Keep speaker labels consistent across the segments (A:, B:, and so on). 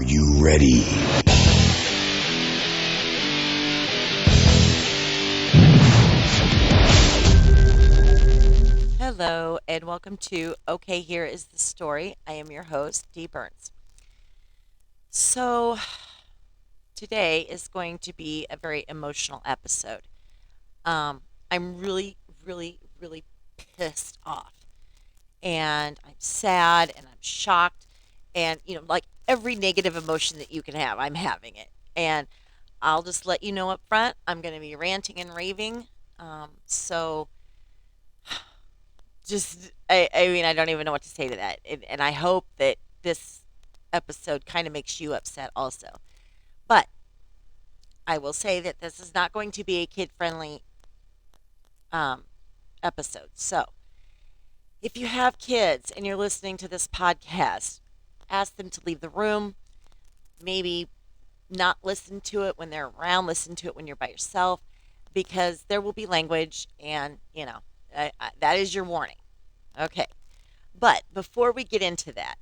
A: you ready?
B: Hello, and welcome to Okay, Here is the Story. I am your host, Dee Burns. So, today is going to be a very emotional episode. I'm really pissed off, and I'm sad, and I'm shocked, and like every negative emotion that you can have, I'm having it. And I'll just let you know up front, I'm going to be ranting and raving. So just I mean I don't even know what to say to that, and I hope that this episode kind of makes you upset also. But I will say that this is not going to be a kid friendly um, episode. So if you have kids and you're listening to this podcast, ask them to leave the room. Maybe not listen to it when they're around. Listen to it when you're by yourself, because there will be language, and that is your warning. Okay. But before we get into that,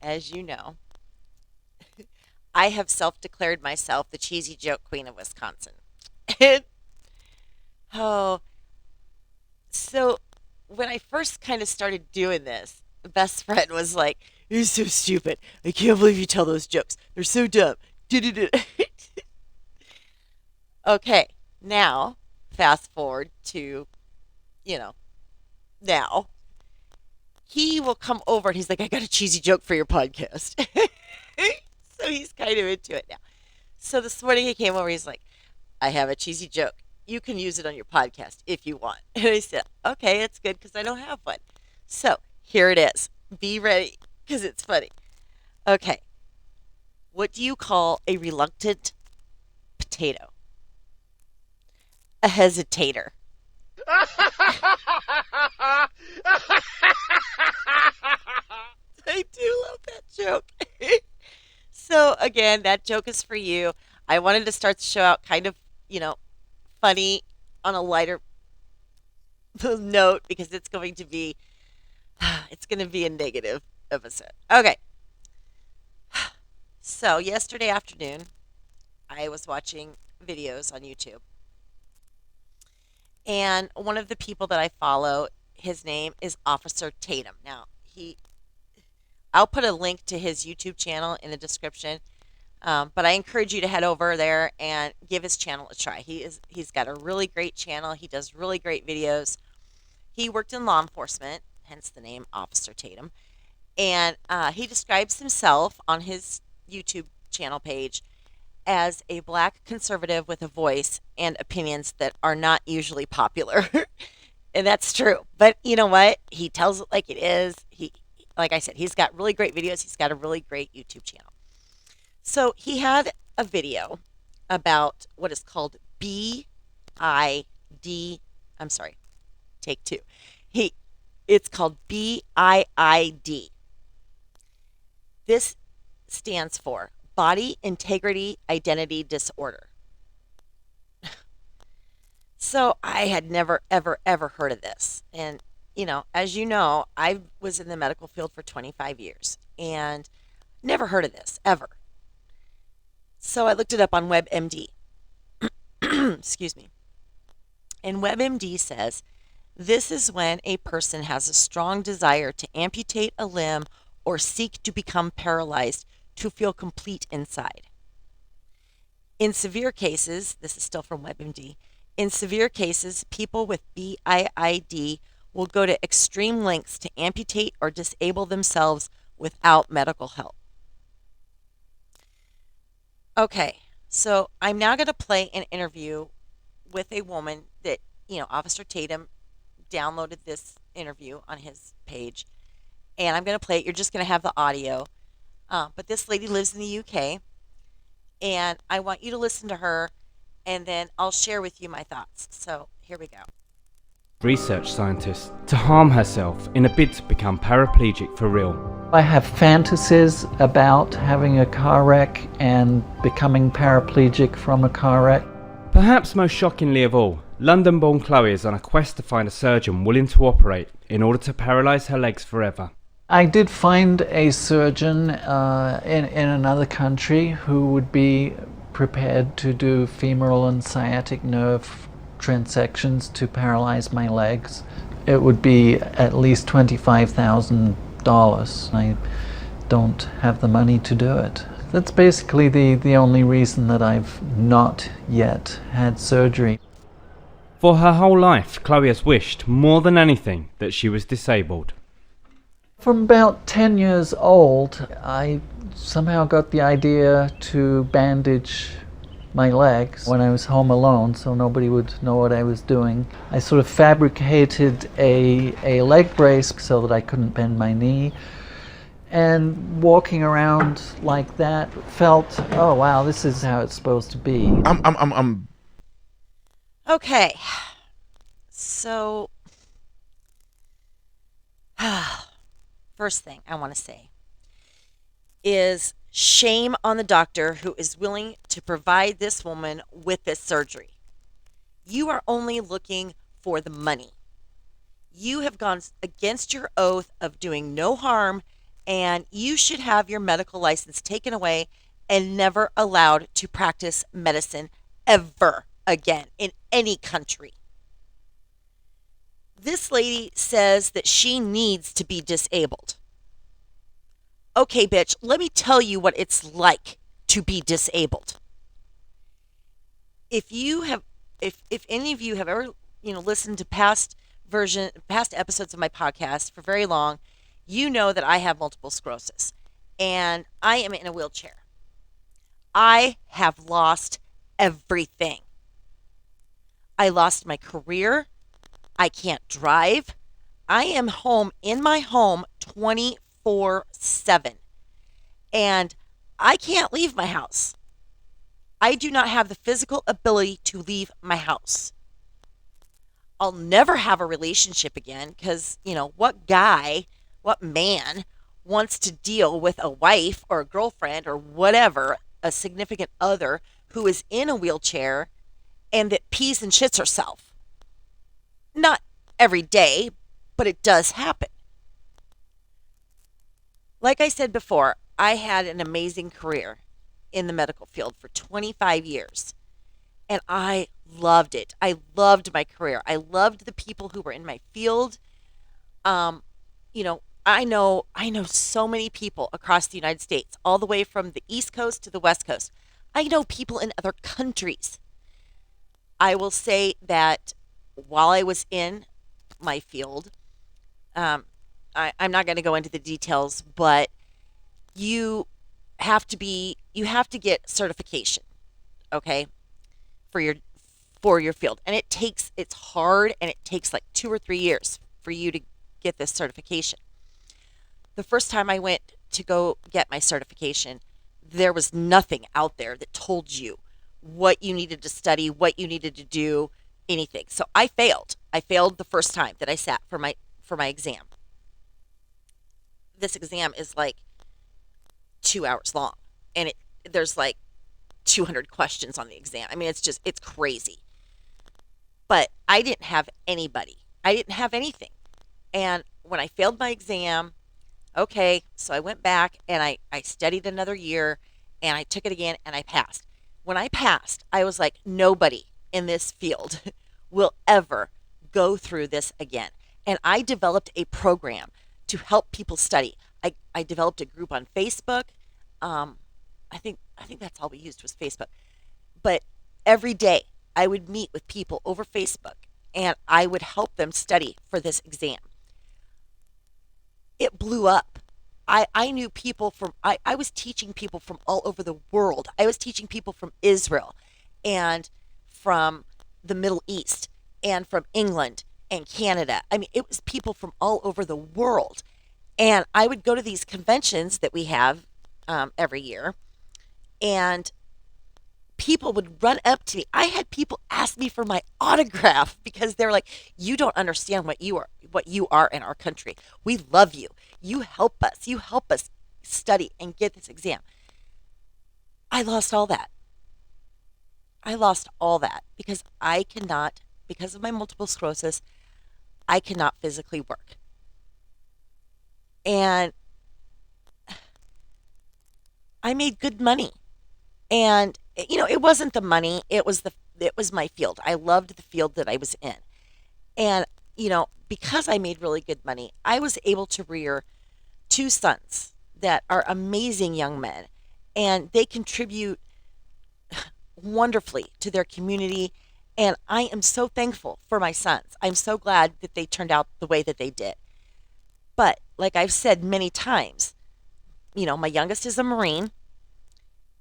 B: as you know, I have self declared myself the cheesy joke queen of Wisconsin. Oh, so when I first kind of started doing this, the best friend was like, "You're so stupid. I can't believe you tell those jokes. They're so dumb." Okay, now, fast forward to, you know, now. He will come over and he's like, "I got a cheesy joke for your podcast." So he's kind of into it now. So this morning he came over, he's like, "I have a cheesy joke. You can use it on your podcast if you want." And I said, "Okay, it's good because I don't have one." So here it is. Be ready because it's funny. Okay. What do you call a reluctant potato? A hesitator. I do love that joke. So again, that joke is for you. I wanted to start the show out kind of, funny on a lighter note because it's going to be a negative episode. Okay. So, yesterday afternoon, I was watching videos on YouTube, and one of the people that I follow, his name is Officer Tatum. Now, I'll put a link to his YouTube channel in the description. But I encourage you to head over there and give his channel a try. He's got a really great channel. He does really great videos. He worked in law enforcement, hence the name Officer Tatum. And he describes himself on his YouTube channel page as a black conservative with a voice and opinions that are not usually popular. And that's true. But you know what? He tells it like it is. Like I said, he's got really great videos. He's got a really great YouTube channel. So he had a video about what is called BIID. I'm sorry, take two. It's called BIID. This stands for Body Integrity Identity Disorder. So I had never, ever heard of this. And, as you know, I was in the medical field for 25 years and never heard of this, ever. So I looked it up on WebMD. Excuse me. And WebMD says this is when a person has a strong desire to amputate a limb or seek to become paralyzed to feel complete inside. In severe cases, this is still from WebMD, in severe cases, people with BIID will go to extreme lengths to amputate or disable themselves without medical help. Okay, so I'm now going to play an interview with a woman that, Officer Tatum downloaded this interview on his page, and I'm going to play it. You're just going to have the audio. But this lady lives in the UK, and I want you to listen to her, and then I'll share with you my thoughts. So here we go.
C: Research scientist to harm herself in a bid to become paraplegic for real.
D: I have fantasies about having a car wreck and becoming paraplegic from a car wreck.
C: Perhaps most shockingly of all, London-born Chloe is on a quest to find a surgeon willing to operate in order to paralyse her legs forever.
D: I did find a surgeon in another country who would be prepared to do femoral and sciatic nerve transections to paralyze my legs. It would be at least $25,000. I don't have the money to do it. That's basically the only reason that I've not yet had surgery.
C: For her whole life, Chloe has wished more than anything that she was disabled.
D: From about 10 years old, I somehow got the idea to bandage my legs when I was home alone so nobody would know what I was doing. I sort of fabricated a leg brace so that I couldn't bend my knee. And walking around like that felt, oh wow, this is how it's supposed to be.
B: Okay. So, first thing I want to say is shame on the doctor who is willing to provide this woman with this surgery. You are only looking for the money. You have gone against your oath of doing no harm, and you should have your medical license taken away and never allowed to practice medicine ever again in any country. This lady says that she needs to be disabled. Okay, bitch, let me tell you what it's like to be disabled. If you have if any of you have ever, listened to past episodes of my podcast for very long, you know that I have multiple sclerosis and I am in a wheelchair. I have lost everything. I lost my career. I can't drive. I am home in my home 24/7. And I can't leave my house. I do not have the physical ability to leave my house. I'll never have a relationship again because, what guy, what man wants to deal with a wife or a girlfriend or whatever, a significant other who is in a wheelchair and that pees and shits herself? Not every day, but it does happen. Like I said before, I had an amazing career in the medical field for 25 years, and I loved it. I loved my career. I loved the people who were in my field. I know so many people across the United States, all the way from the East Coast to the West Coast. I know people in other countries. I will say that while I was in my field, um, I'm not going to go into the details, but you you have to get certification, okay, for your field, and it's hard, and it takes like 2 or 3 years for you to get this certification. The first time I went to go get my certification, there was nothing out there that told you what you needed to study, what you needed to do, anything. So I failed the first time that I sat for my exam. This exam is like 2 hours long, and there's like 200 questions on the exam. I mean, it's crazy. But I didn't have anybody. I didn't have anything. And when I failed my exam, okay, so I went back and I studied another year and I took it again and I passed. When I passed, I was like, nobody in this field will ever go through this again. And I developed a program to help people study. I developed a group on Facebook. Um, I think that's all we used was Facebook. But every day I would meet with people over Facebook and I would help them study for this exam. It blew up. I knew people I was teaching people from all over the world. I was teaching people from Israel and from the Middle East and from England and Canada. I mean, it was people from all over the world. And I would go to these conventions that we have every year, and people would run up to me. I had people ask me for my autograph because they're like, "You don't understand what you are in our country. We love you. You help us. You help us study and get this exam." I lost all that. I lost all that because because of my multiple sclerosis, I cannot physically work. And I made good money. And it wasn't the money, it was my field. I loved the field that I was in. And because I made really good money, I was able to rear two sons that are amazing young men, and they contribute wonderfully to their community. And I am so thankful for my sons. I'm so glad that they turned out the way that they did. But like I've said many times, my youngest is a Marine.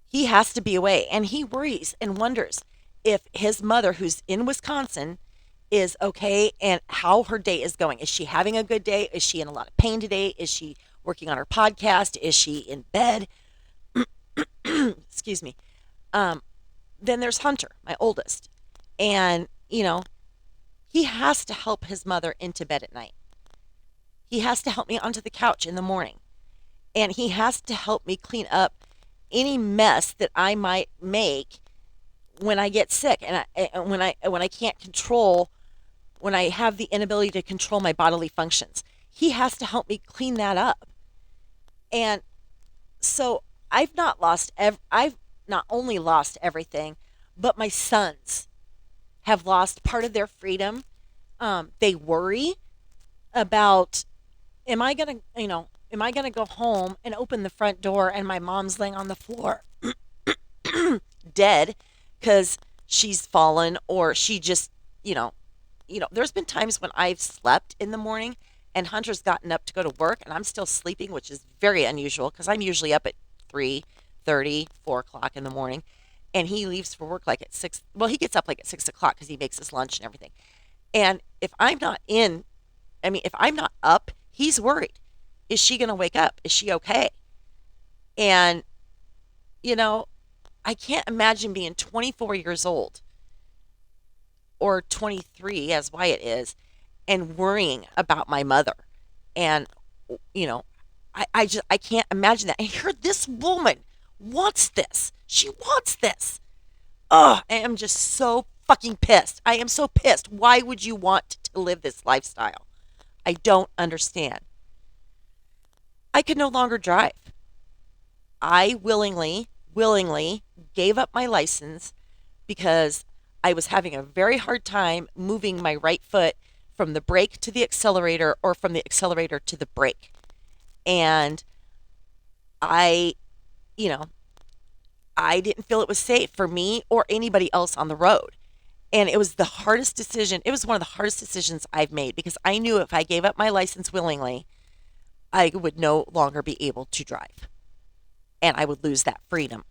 B: He has to be away, and he worries and wonders if his mother, who's in Wisconsin, is okay and how her day is going. Is she having a good day? Is she in a lot of pain today? Is she working on her podcast? Is she in bed? Excuse me. Um, then there's Hunter, my oldest. And, he has to help his mother into bed at night. He has to help me onto the couch in the morning. And he has to help me clean up any mess that I might make when I get sick and when I can't control when I have the inability to control my bodily functions. He has to help me clean that up. And so I've not only lost everything, but my sons have lost part of their freedom. They worry about, am I gonna go home and open the front door and my mom's laying on the floor dead because she's fallen, or she just, you know, there's been times when I've slept in the morning and Hunter's gotten up to go to work and I'm still sleeping, which is very unusual because I'm usually up at 3:30, 4 o'clock in the morning. And he leaves for work like at 6. Well, he gets up like at 6 o'clock because he makes his lunch and everything. And if I'm not in, if I'm not up, he's worried. Is she going to wake up? Is she okay? And, you know, I can't imagine being 24 years old or 23, as Wyatt is, and worrying about my mother. And, you know, I can't imagine that. And here, this woman wants this. She wants this. Ugh, I am just so fucking pissed. I am so pissed. Why would you want to live this lifestyle? I don't understand. I could no longer drive. I willingly gave up my license because I was having a very hard time moving my right foot from the brake to the accelerator or from the accelerator to the brake. And I, you know, I didn't feel it was safe for me or anybody else on the road. And it was the hardest decision. It was one of the hardest decisions I've made because I knew if I gave up my license willingly, I would no longer be able to drive and I would lose that freedom.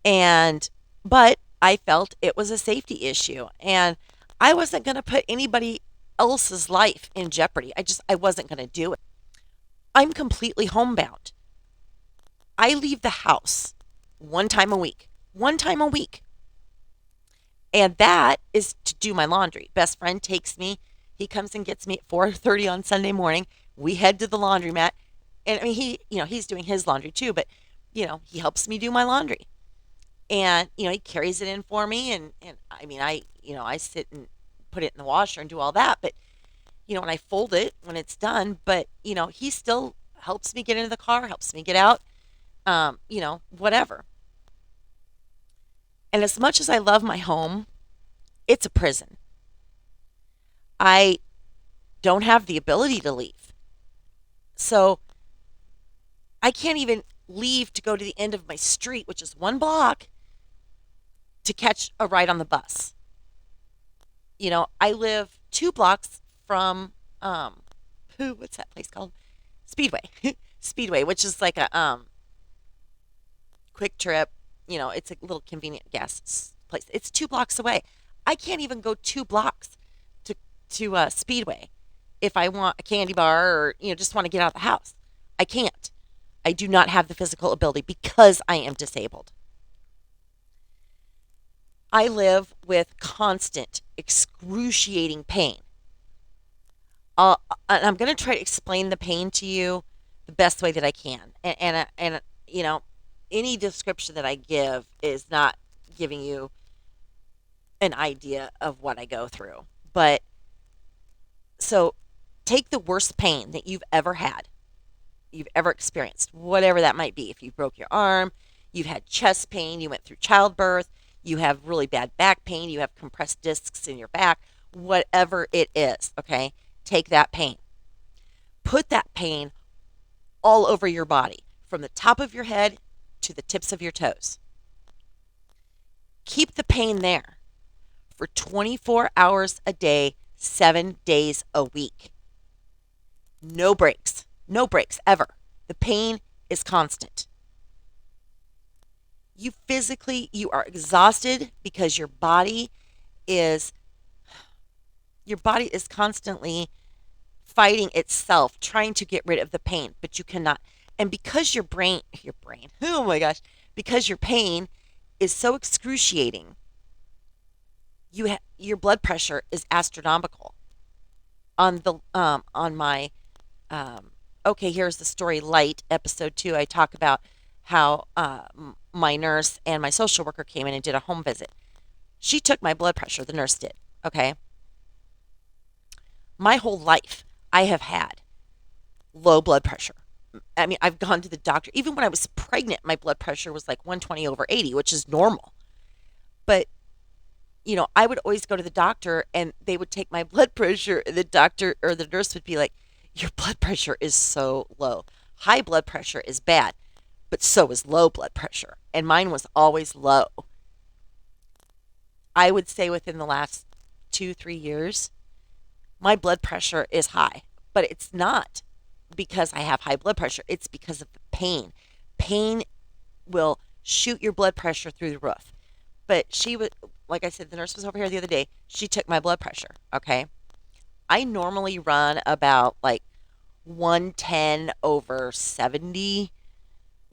B: And, but I felt it was a safety issue and I wasn't going to put anybody else's life in jeopardy. I wasn't going to do it. I'm completely homebound. I leave the house one time a week, one time a week. And that is to do my laundry. Best friend takes me. He comes and gets me at 4:30 on Sunday morning. We head to the laundromat. And he's doing his laundry too, but he helps me do my laundry. And he carries it in for me and I sit and put it in the washer and do all that, but when I fold it when it's done, but he still helps me get into the car, helps me get out, whatever. And as much as I love my home, it's a prison. I don't have the ability to leave. So I can't even leave to go to the end of my street, which is 1 block, to catch a ride on the bus. I live 2 blocks from what's that place called? Speedway. Speedway, which is like a quick trip. It's a little convenient gas place. It's 2 blocks away. I can't even go 2 blocks to Speedway if I want a candy bar or just want to get out of the house. I can't. I do not have the physical ability because I am disabled. I live with constant, excruciating pain. And I'm going to try to explain the pain to you the best way that I can. And any description that I give is not giving you an idea of what I go through. But so Take the worst pain that you've ever had, you've ever experienced, whatever that might be. If you broke your arm, you've had chest pain, you went through childbirth, you have really bad back pain, you have compressed discs in your back, whatever it is, okay? Take that pain. Put that pain all over your body, from the top of your head to the tips of your toes. Keep the pain there for 24 hours a day, 7 days a week. No breaks. No breaks ever. The pain is constant. You are exhausted because is your body is constantly fighting itself, trying to get rid of the pain, but you cannot. And because your brain, oh my gosh, because your pain is so excruciating, your blood pressure is astronomical. On my okay, here's the story light episode 2, I talk about how my nurse and my social worker came in and did a home visit. She took my blood pressure, the nurse did. Okay. My whole life, I have had low blood pressure. I mean, I've gone to the doctor. Even when I was pregnant, my blood pressure was like 120 over 80, which is normal. But, I would always go to the doctor and they would take my blood pressure. And the doctor or the nurse would be like, your blood pressure is so low. High blood pressure is bad, but so is low blood pressure. And mine was always low. I would say within the last 2, 3 years, my blood pressure is high, but it's not because I have high blood pressure. It's because of the pain. Pain will shoot your blood pressure through the roof. But she was, like I said, the nurse was over here the other day. She took my blood pressure. Okay. I normally run about like 110 over 70.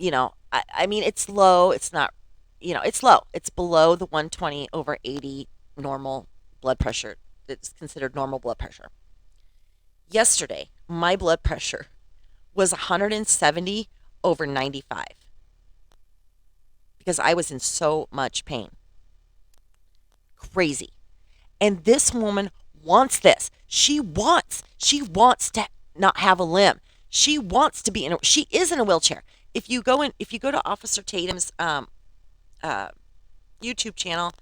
B: I mean, it's low. It's not, it's low. It's below the 120 over 80 normal blood pressure. It's considered normal blood pressure. Yesterday, my blood pressure was 170 over 95 because I was in so much pain. Crazy. And this woman wants this. She wants to not have a limb. She wants to be she is in a wheelchair. If you go to Officer Tatum's uh, YouTube channel,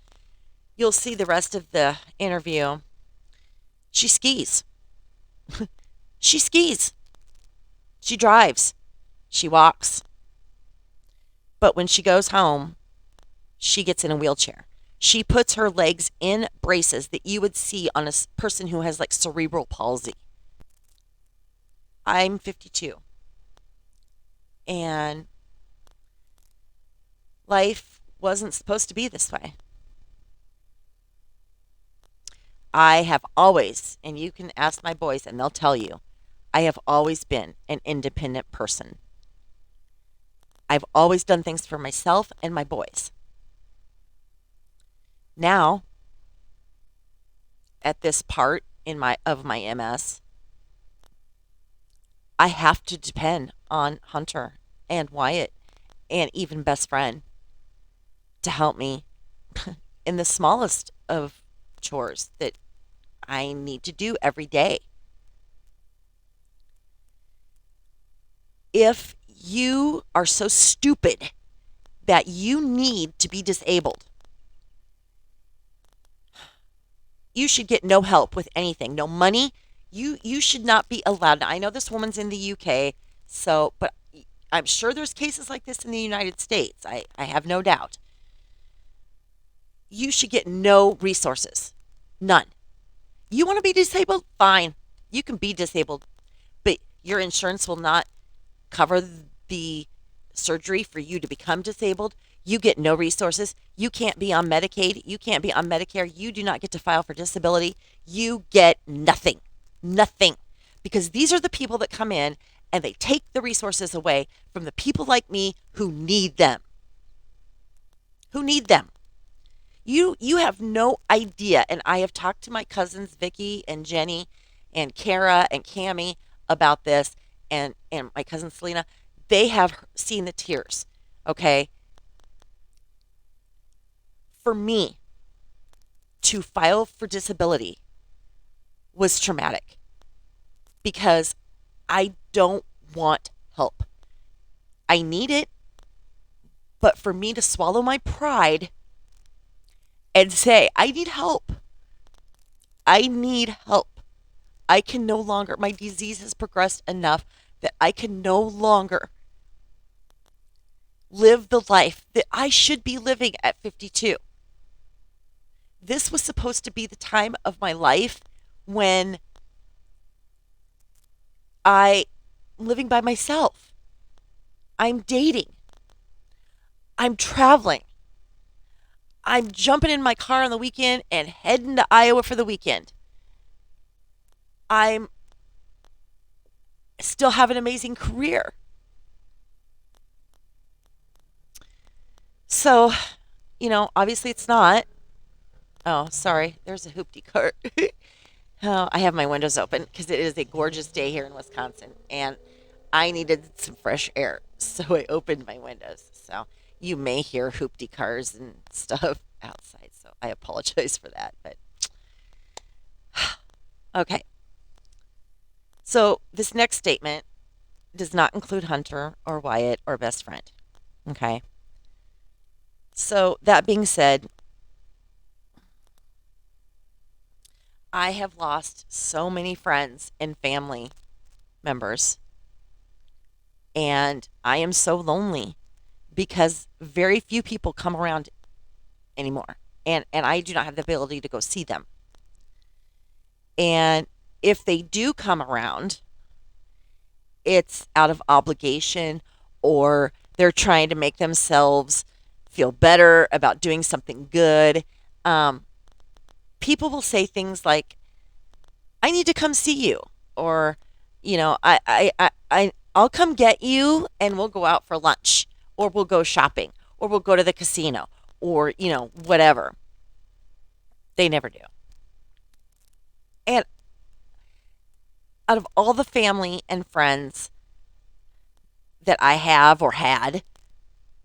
B: you'll see the rest of the interview. She skis. She skis. She drives. She walks. But when she goes home, she gets in a wheelchair. She puts her legs in braces that you would see on a person who has like cerebral palsy. I'm 52. And life wasn't supposed to be this way. I have always, and you can ask my boys and they'll tell you, I have always been an independent person. I've always done things for myself and my boys. Now, at this part in my MS, I have to depend on Hunter and Wyatt and even best friend to help me in the smallest of chores that I need to do every day. If you are so stupid that you need to be disabled, you should get no help with anything, no money. You should not be allowed. Now, I know this woman's in the UK, but I'm sure there's cases like this in the United States. I have no doubt. You should get no resources. None. You want to be disabled? Fine. You can be disabled, but your insurance will not cover the surgery for you to become disabled. You get no resources. You can't be on Medicaid. You can't be on Medicare. You do not get to file for disability. You get nothing. Nothing. Because these are the people that come in and they take the resources away from the people like me who need them. Who need them. You have no idea. And I have talked to my cousins, Vicky and Jenny and Kara and Cami about this, and my cousin Selena. They have seen the tears. Okay. For me to file for disability was traumatic. because I don't want help. I need it, but for me to swallow my pride and say, I need help. I need help. I can no longer, my disease has progressed enough that I can no longer live the life that I should be living at 52. This was supposed to be the time of my life when I'm living by myself. I'm dating. I'm traveling. I'm jumping in my car on the weekend and heading to Iowa for the weekend. I'm still have an amazing career. So, obviously it's not. Oh, sorry. There's a hoopty cart. Oh, I have my windows open because it is a gorgeous day here in Wisconsin and I needed some fresh air. So I opened my windows. So you may hear hoopty cars and stuff outside. So I apologize for that. But okay. So this next statement does not include Hunter or Wyatt or best friend. Okay. So that being said, I have lost so many friends and family members, and I am so lonely because very few people come around anymore. And I do not have the ability to go see them. And if they do come around, it's out of obligation or they're trying to make themselves feel better about doing something good. Um, People will say things like, I need to come see you, or, I'll come get you and we'll go out for lunch, or we'll go shopping, or we'll go to the casino, or, whatever. They never do. And out of all the family and friends that I have or had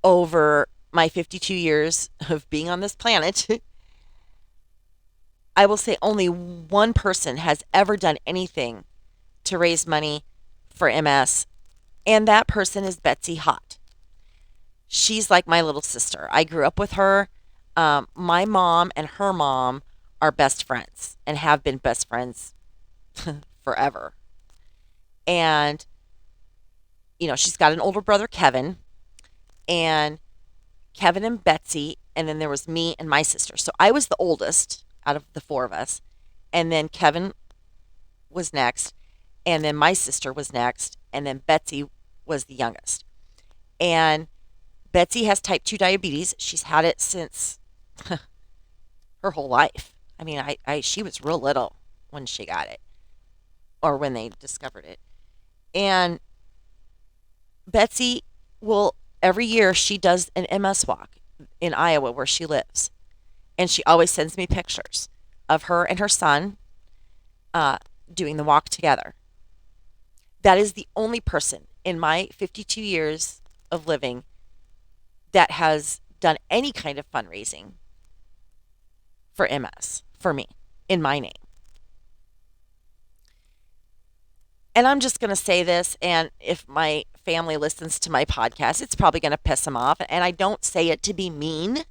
B: over my 52 years of being on this planet, I will say only one person has ever done anything to raise money for MS, and that person is Betsy Hott. She's like my little sister. I grew up with her. My mom and her mom are best friends and have been best friends forever. And, she's got an older brother, Kevin, and Kevin and Betsy, and then there was me and my sister. So I was the oldest out of the four of us, and then Kevin was next, and then my sister was next, and then Betsy was the youngest. And Betsy has type 2 diabetes. She's had it since her whole life. I mean, she was real little when she got it or when they discovered it. And Betsy will, every year, she does an MS walk in Iowa where she lives. And she always sends me pictures of her and her son doing the walk together. That is the only person in my 52 years of living that has done any kind of fundraising for MS for me in my name. And I'm just going to say this, and if my family listens to my podcast, it's probably going to piss them off. And I don't say it to be mean.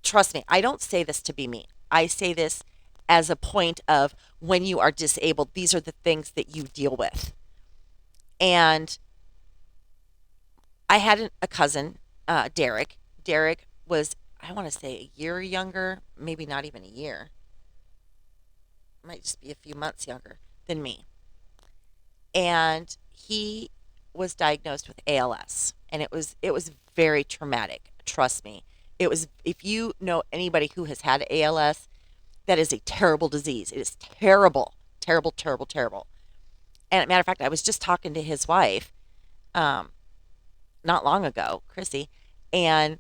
B: Trust me, I don't say this to be mean. I say this as a point of when you are disabled, these are the things that you deal with. And I had a cousin, Derek. Derek was, I want to say, a year younger, maybe not even a year. Might just be a few months younger than me. And he was diagnosed with ALS, and it was very traumatic. Trust me. It was, if you know anybody who has had ALS, that is a terrible disease. It is terrible, terrible, terrible, terrible. And as a matter of fact, I was just talking to his wife, not long ago, Chrissy, and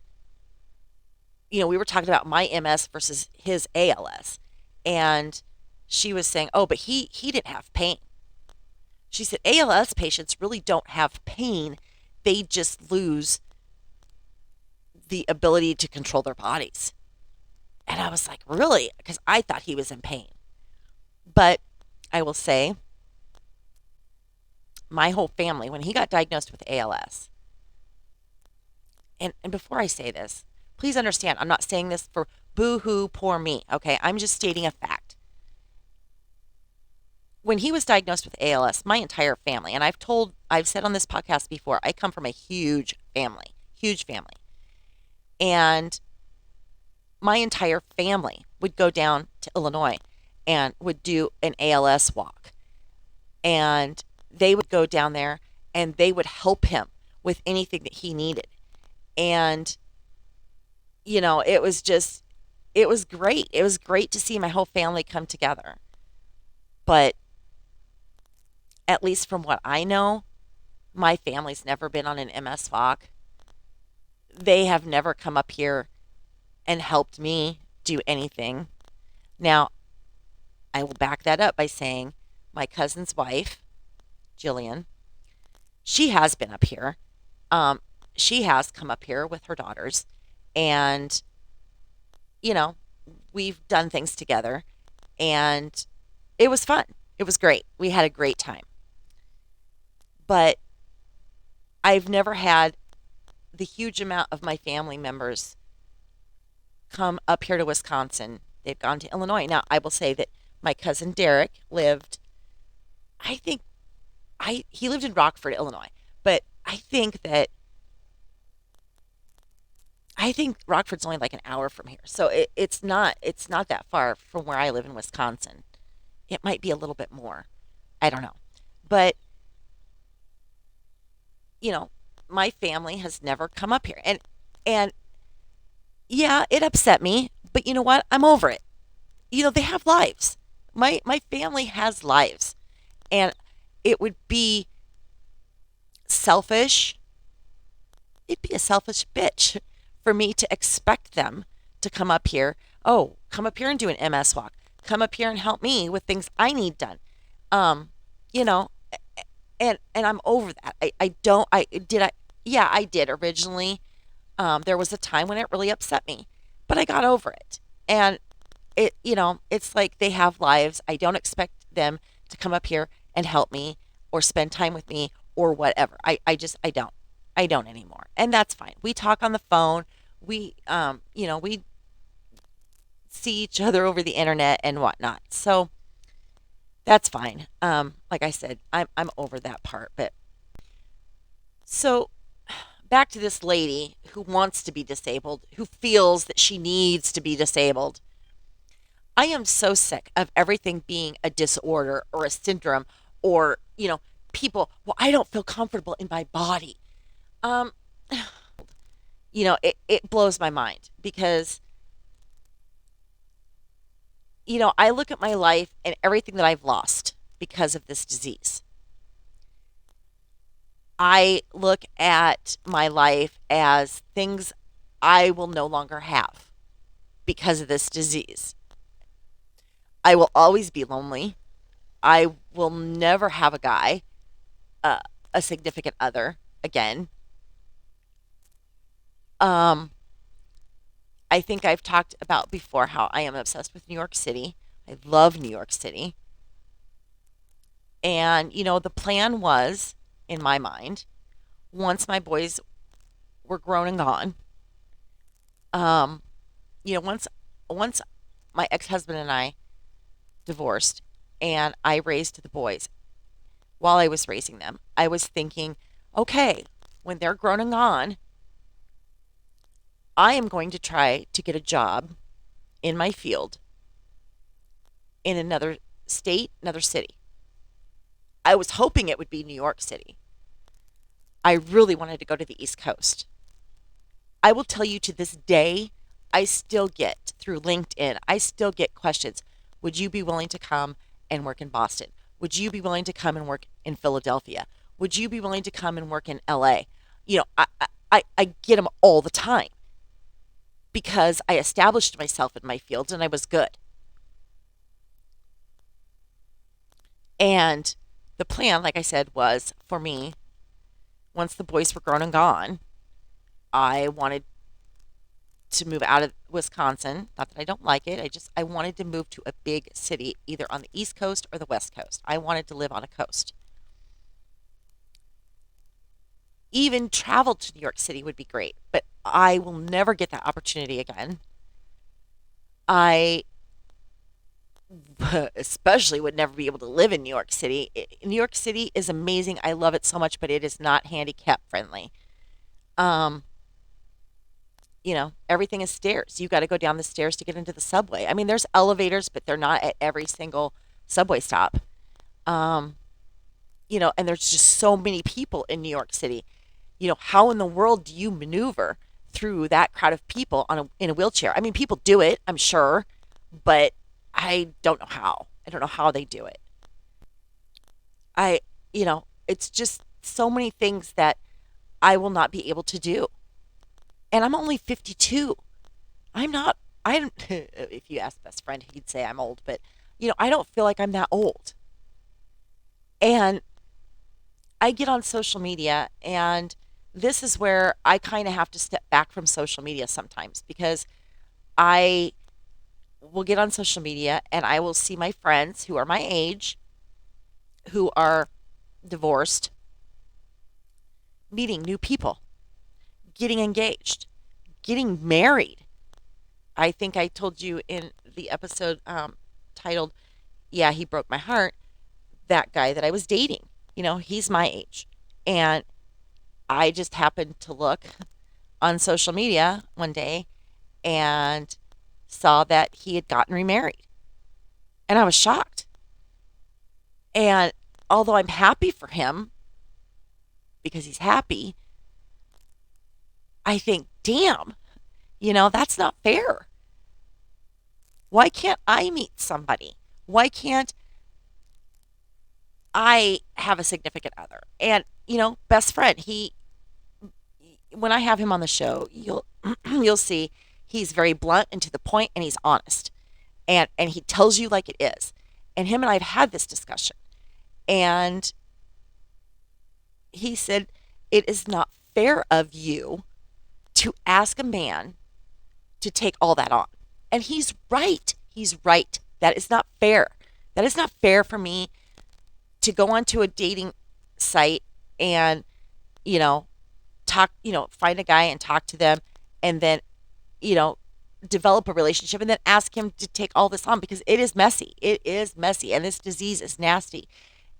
B: we were talking about my MS versus his ALS, and she was saying, "Oh, but he didn't have pain." She said ALS patients really don't have pain; they just lose the ability to control their bodies. And I was like, really? Because I thought he was in pain. But I will say my whole family, when he got diagnosed with ALS, and before I say this, please understand, I'm not saying this for boo hoo, poor me, okay? I'm just stating a fact. When he was diagnosed with ALS, my entire family, and I've said on this podcast before, I come from a huge family, huge family. And my entire family would go down to Illinois and would do an ALS walk. And they would go down there and they would help him with anything that he needed. And, it was just, it was great. It was great to see my whole family come together. But at least from what I know, my family's never been on an MS walk. They have never come up here and helped me do anything. Now, I will back that up by saying my cousin's wife, Jillian, she has been up here. Um, she has come up here with her daughters, and you know, we've done things together, and it was fun. It was great. We had a great time. But I've never had the huge amount of my family members come up here to Wisconsin. They've gone to Illinois. Now, I will say that my cousin Derek lived, I think, he lived in Rockford, Illinois, but I think Rockford's only like an hour from here, so it's not that far from where I live in Wisconsin. It might be a little bit more. I don't know, but you know, my family has never come up here, and yeah, it upset me, but you know what? I'm over it. They have lives. My family has lives, and it would be selfish. It'd be a selfish bitch for me to expect them to come up here. Oh, come up here and do an MS walk. Come up here and help me with things I need done. Um, you know, and I'm over that. I don't. I did. I Yeah, I did originally. There was a time when it really upset me, but I got over it. And it's like they have lives. I don't expect them to come up here and help me or spend time with me or whatever. I don't. I don't anymore. And that's fine. We talk on the phone. We see each other over the internet and whatnot. So that's fine. Like I said, I'm over that part. But so back to this lady who wants to be disabled, who feels that she needs to be disabled. I am so sick of everything being a disorder or a syndrome or, people, well, I don't feel comfortable in my body. Um, it blows my mind because, I look at my life and everything that I've lost because of this disease. I look at my life as things I will no longer have because of this disease. I will always be lonely. I will never have a guy, uh, a significant other again. Um, I think I've talked about before how I am obsessed with New York City. I love New York City. And, the plan was, in my mind, once my boys were grown and gone, um, once my ex-husband and I divorced and I raised the boys, while I was raising them, I was thinking, okay, when they're grown and gone, I am going to try to get a job in my field in another state, another city. I was hoping it would be New York City. I really wanted to go to the East Coast. I will tell you to this day, I still get through LinkedIn, I still get questions. Would you be willing to come and work in Boston? Would you be willing to come and work in Philadelphia? Would you be willing to come and work in LA? I get them all the time because I established myself in my field and I was good. And the plan, like I said, was for me, once the boys were grown and gone, I wanted to move out of Wisconsin. Not that I don't like it. I wanted to move to a big city, either on the East Coast or the West Coast. I wanted to live on a coast. even travel to New York City would be great, but I will never get that opportunity again. I especially would never be able to live in New York City. New York City is amazing. I love it so much, but it is not handicap friendly. Um, everything is stairs. You got to go down the stairs to get into the subway. I mean, there's elevators, but they're not at every single subway stop. Um, and there's just so many people in New York City. How in the world do you maneuver through that crowd of people in a wheelchair? I mean, people do it, I'm sure, but I don't know how. I don't know how they do it. I, it's just so many things that I will not be able to do. And I'm only 52. I'm not, I'm, if you ask best friend, he'd say I'm old, but, I don't feel like I'm that old. And I get on social media, and this is where I kind of have to step back from social media sometimes because I will get on social media and I will see my friends who are my age, who are divorced, meeting new people, getting engaged, getting married. I think I told you in the episode titled, Yeah, He Broke My Heart, that guy that I was dating. He's my age. And I just happened to look on social media one day and saw that he had gotten remarried. And I was shocked. And although I'm happy for him because he's happy, I think, damn, that's not fair. Why can't I meet somebody? Why can't I have a significant other? And, best friend, when I have him on the show, you'll see he's very blunt and to the point and he's honest. And he tells you like it is. And him and I have had this discussion. And he said, it is not fair of you to ask a man to take all that on. And he's right. He's right. That is not fair. That is not fair for me to go onto a dating site and, talk, find a guy and talk to them and then, you know, develop a relationship and then ask him to take all this on because it is messy. It is messy. And this disease is nasty.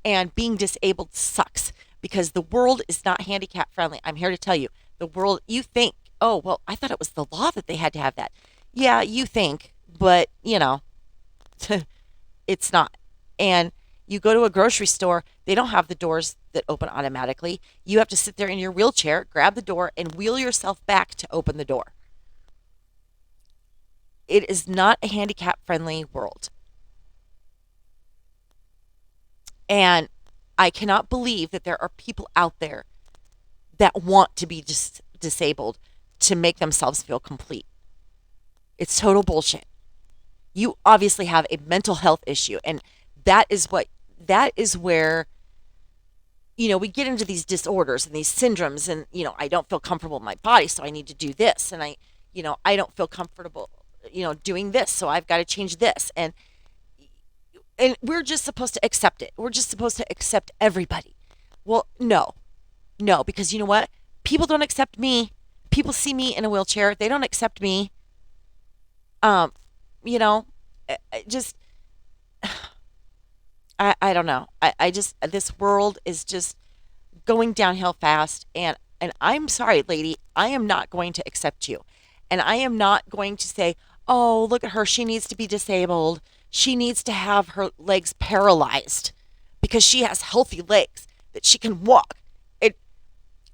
B: And being disabled sucks because the world is not handicap friendly. I'm here to tell you the world, you think, oh, well, I thought it was the law that they had to have that. Yeah, you think, but, it's not. And you go to a grocery store, they don't have the doors that open automatically. You have to sit there in your wheelchair, grab the door, and wheel yourself back to open the door. It is not a handicap friendly world. And I cannot believe that there are people out there that want to be disabled to make themselves feel complete. It's total bullshit. You obviously have a mental health issue, and that is where we get into these disorders and these syndromes, and I don't feel comfortable in my body, so I need to do this, and I don't feel comfortable doing this, so I've got to change this, and we're just supposed to accept it. We're just supposed to accept everybody. Well, no, because you know what? People don't accept me. People see me in a wheelchair. They don't accept me. Um, just I don't know. I just this world is just going downhill fast, and I'm sorry, lady. I am not going to accept you, and I am not going to say, oh, look at her. She needs to be disabled. She needs to have her legs paralyzed because she has healthy legs that she can walk.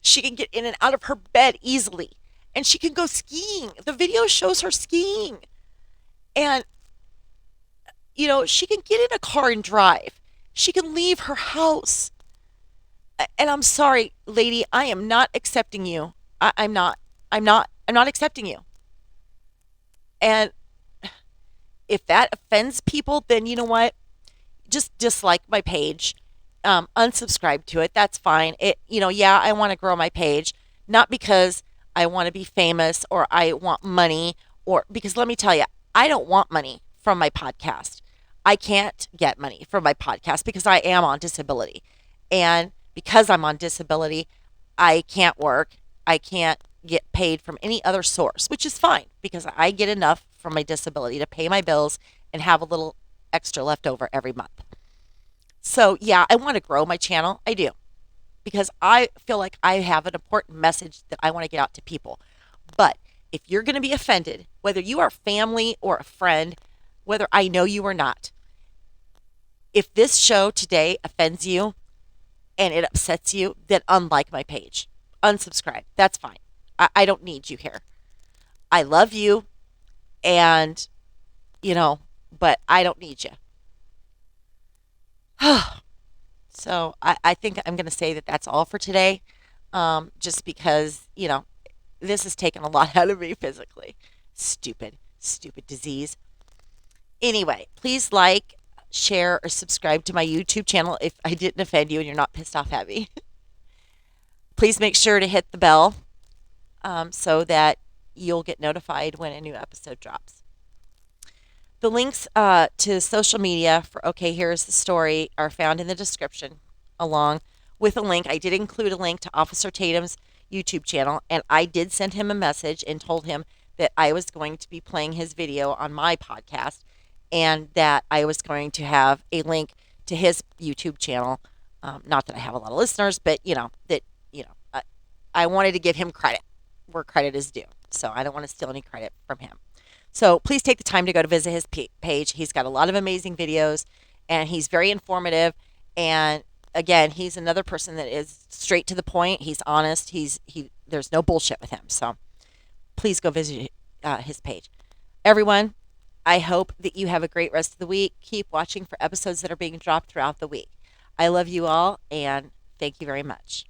B: She can get in and out of her bed easily, and she can go skiing. The video shows her skiing, and she can get in a car and drive. She can leave her house. And I'm sorry, lady, I am not accepting you. I'm not. I'm not accepting you. And if that offends people, then you know what? Just dislike my page, unsubscribe to it. That's fine. Yeah, I want to grow my page, not because I want to be famous or I want money, or because let me tell you, I don't want money from my podcast. I can't get money from my podcast because I am on disability. And because I'm on disability, I can't work. I can't get paid from any other source, which is fine because I get enough from my disability to pay my bills and have a little extra left over every month. So, yeah, I want to grow my channel. I do because I feel like I have an important message that I want to get out to people. But if you're going to be offended, whether you are family or a friend, whether I know you or not, if this show today offends you and it upsets you, then unlike my page, unsubscribe. That's fine. I don't need you here. I love you, and, you know, but I don't need you. So I think I'm going to say that that's all for today, just because, this has taken a lot out of me physically. Stupid, stupid disease. Anyway, please like, share, or subscribe to my YouTube channel if I didn't offend you and you're not pissed off at me. Please make sure to hit the bell so that you'll get notified when a new episode drops. The links to social media for Okay, Here's the Story are found in the description, along with a link. I did include a link to Officer Tatum's YouTube channel, and I did send him a message and told him that I was going to be playing his video on my podcast and that I was going to have a link to his YouTube channel. Not that I have a lot of listeners, but I wanted to give him credit where credit is due. So I don't want to steal any credit from him. So please take the time to go to visit his page. He's got a lot of amazing videos, and he's very informative. And again, he's another person that is straight to the point. He's honest. There's no bullshit with him. So please go visit his page. Everyone, I hope that you have a great rest of the week. Keep watching for episodes that are being dropped throughout the week. I love you all, and thank you very much.